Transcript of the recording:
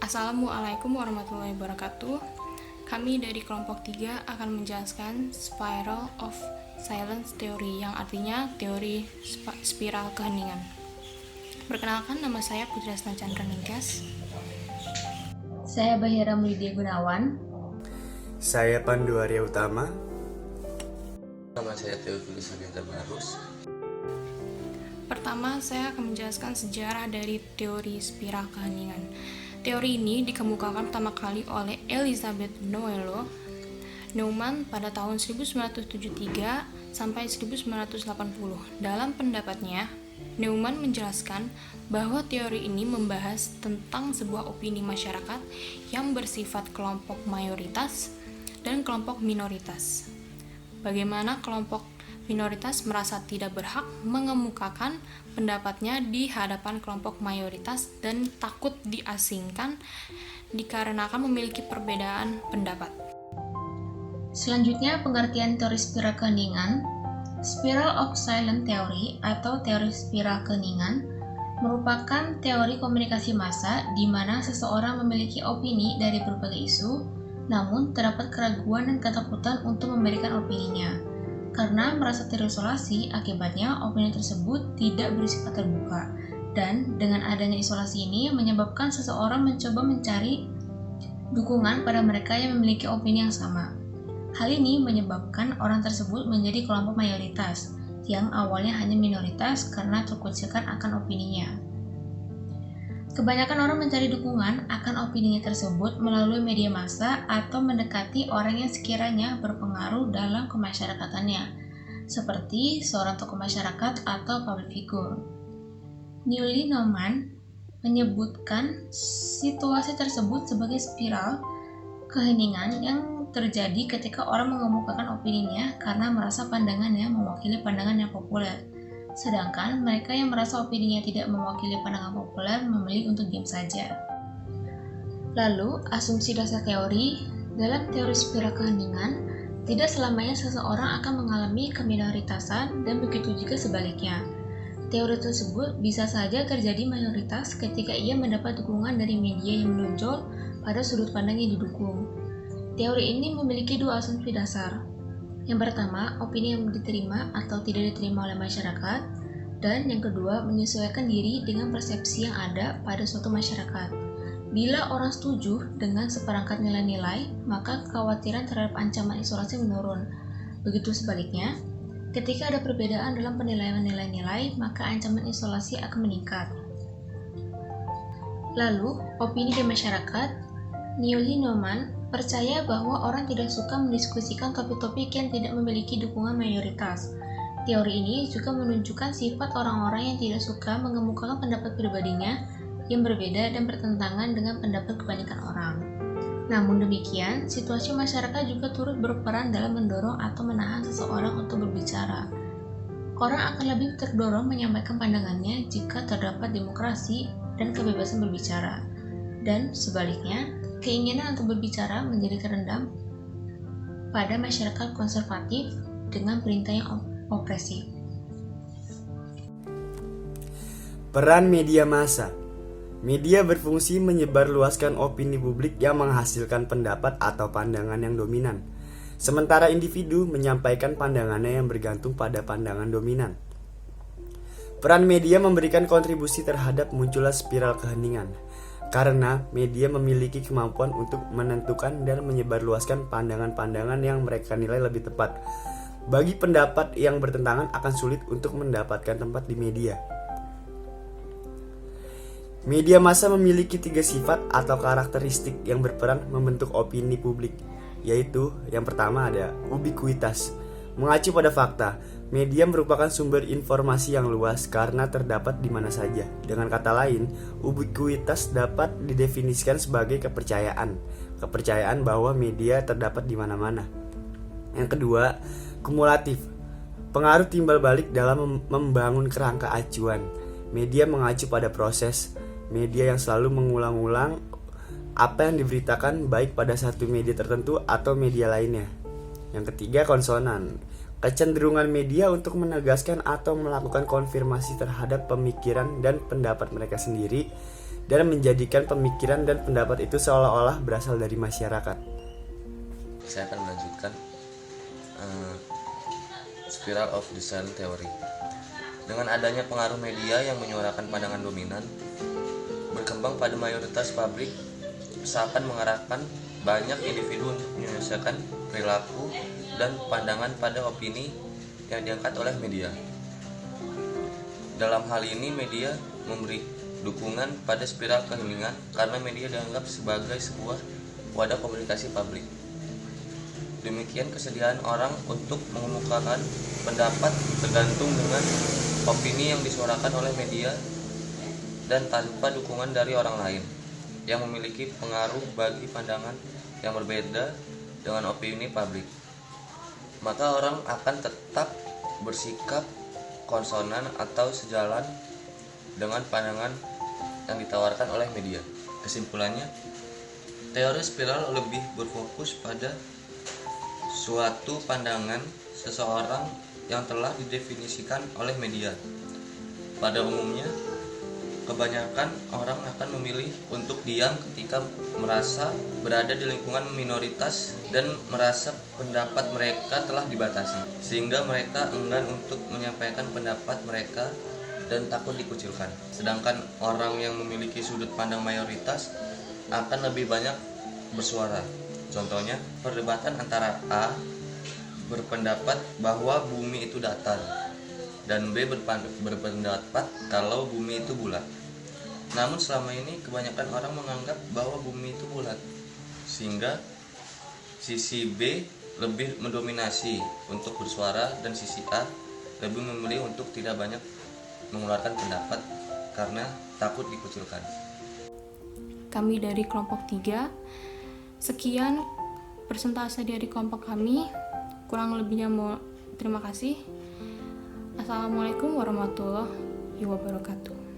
Assalamualaikum warahmatullahi wabarakatuh. Kami dari kelompok 3 akan menjelaskan Spiral of Silence Theory, yang artinya teori spiral keheningan. Perkenalkan, nama saya Putri Asna Chandra Ningkas. Saya Bahira Mulydia Gunawan. Saya Pandu Arya Utama. Nama saya Theophilus Sugianta Barus. Pertama, saya akan menjelaskan sejarah dari teori spiral keheningan. Teori ini dikemukakan pertama kali oleh Elizabeth Noëllo Neumann pada tahun 1973 sampai 1980. Dalam pendapatnya, Neumann menjelaskan bahwa teori ini membahas tentang sebuah opini masyarakat yang bersifat kelompok mayoritas dan kelompok minoritas. Bagaimana kelompok minoritas merasa tidak berhak mengemukakan pendapatnya di hadapan kelompok mayoritas dan takut diasingkan dikarenakan memiliki perbedaan pendapat. Selanjutnya, pengertian teori spiral keheningan. Spiral of Silence Theory atau teori spiral keheningan merupakan teori komunikasi massa di mana seseorang memiliki opini dari berbagai isu, namun terdapat keraguan dan ketakutan untuk memberikan opininya. Karena merasa terisolasi, akibatnya opini tersebut tidak bersifat terbuka. Dan dengan adanya isolasi ini menyebabkan seseorang mencoba mencari dukungan pada mereka yang memiliki opini yang sama. Hal ini menyebabkan orang tersebut menjadi kelompok mayoritas, yang awalnya hanya minoritas karena terkucilkan akan opininya. Kebanyakan orang mencari dukungan akan opininya tersebut melalui media massa atau mendekati orang yang sekiranya berpengaruh dalam kemasyarakatannya, seperti seorang tokoh masyarakat atau public figure. Neumann menyebutkan situasi tersebut sebagai spiral keheningan yang terjadi ketika orang mengemukakan opininya karena merasa pandangannya mewakili pandangan yang populer. Sedangkan mereka yang merasa opininya tidak mewakili pandangan populer memilih untuk diam saja. Lalu, asumsi dasar teori. Dalam teori spiral keheningan, tidak selamanya seseorang akan mengalami keminoritasan dan begitu juga sebaliknya. Teori tersebut bisa saja terjadi mayoritas ketika ia mendapat dukungan dari media yang menonjol pada sudut pandang yang didukung. Teori ini memiliki dua asumsi dasar. Yang pertama, opini yang diterima atau tidak diterima oleh masyarakat, dan yang kedua, menyesuaikan diri dengan persepsi yang ada pada suatu masyarakat. Bila orang setuju dengan seperangkat nilai-nilai, maka kekhawatiran terhadap ancaman isolasi menurun. Begitu sebaliknya, ketika ada perbedaan dalam penilaian nilai-nilai, maka ancaman isolasi akan meningkat. Lalu, opini di masyarakat. Neumann percaya bahwa orang tidak suka mendiskusikan topik-topik yang tidak memiliki dukungan mayoritas. Teori ini juga menunjukkan sifat orang-orang yang tidak suka mengemukakan pendapat pribadinya yang berbeda dan bertentangan dengan pendapat kebanyakan orang. Namun demikian, situasi masyarakat juga turut berperan dalam mendorong atau menahan seseorang untuk berbicara. Orang akan lebih terdorong menyampaikan pandangannya jika terdapat demokrasi dan kebebasan berbicara. Dan sebaliknya, keinginan untuk berbicara menjadi terendam pada masyarakat konservatif dengan perintah yang opresif. Peran media massa. Media berfungsi menyebarluaskan opini publik yang menghasilkan pendapat atau pandangan yang dominan. Sementara individu menyampaikan pandangannya yang bergantung pada pandangan dominan. Peran media memberikan kontribusi terhadap munculnya spiral keheningan. Karena media memiliki kemampuan untuk menentukan dan menyebarluaskan pandangan-pandangan yang mereka nilai lebih tepat. Bagi pendapat yang bertentangan akan sulit untuk mendapatkan tempat di media. Media massa memiliki 3 sifat atau karakteristik yang berperan membentuk opini publik, yaitu yang pertama ada ubikuitas. Mengacu pada fakta, media merupakan sumber informasi yang luas karena terdapat di mana saja. Dengan kata lain, ubikuitas dapat didefinisikan sebagai kepercayaan bahwa media terdapat di mana-mana. Yang kedua, kumulatif. Pengaruh timbal balik dalam membangun kerangka acuan. Media mengacu pada proses media yang selalu mengulang-ulang apa yang diberitakan baik pada satu media tertentu atau media lainnya. Yang ketiga, konsonan. Kecenderungan media untuk menegaskan atau melakukan konfirmasi terhadap pemikiran dan pendapat mereka sendiri dan menjadikan pemikiran dan pendapat itu seolah-olah berasal dari masyarakat. Saya akan melanjutkan spiral of design theory. Dengan adanya pengaruh media yang menyuarakan pandangan dominan, berkembang pada mayoritas publik seakan mengarahkan banyak individu untuk menyelesaikan perilaku dan pandangan pada opini yang diangkat oleh media. Dalam hal ini, media memberi dukungan pada spiral keheningan karena media dianggap sebagai sebuah wadah komunikasi publik. Demikian kesediaan orang untuk mengemukakan pendapat tergantung dengan opini yang disuarakan oleh media dan tanpa dukungan dari orang lain yang memiliki pengaruh bagi pandangan yang berbeda dengan opini publik. Maka orang akan tetap bersikap konsonan atau sejalan dengan pandangan yang ditawarkan oleh media. Kesimpulannya, teori spiral lebih berfokus pada suatu pandangan seseorang yang telah didefinisikan oleh media. Pada umumnya, kebanyakan orang akan memilih untuk diam ketika merasa berada di lingkungan minoritas dan merasa pendapat mereka telah dibatasi, sehingga mereka enggan untuk menyampaikan pendapat mereka dan takut dikucilkan. Sedangkan orang yang memiliki sudut pandang mayoritas akan lebih banyak bersuara. Contohnya, perdebatan antara A berpendapat bahwa bumi itu datar dan B berpendapat kalau bumi itu bulat. Namun selama ini kebanyakan orang menganggap bahwa bumi itu bulat, sehingga sisi B lebih mendominasi untuk bersuara dan sisi A lebih memilih untuk tidak banyak mengeluarkan pendapat karena takut dikucilkan. Kami dari kelompok 3, sekian persentase dari kelompok kami. Kurang lebihnya terima kasih. Assalamualaikum warahmatullahi wabarakatuh.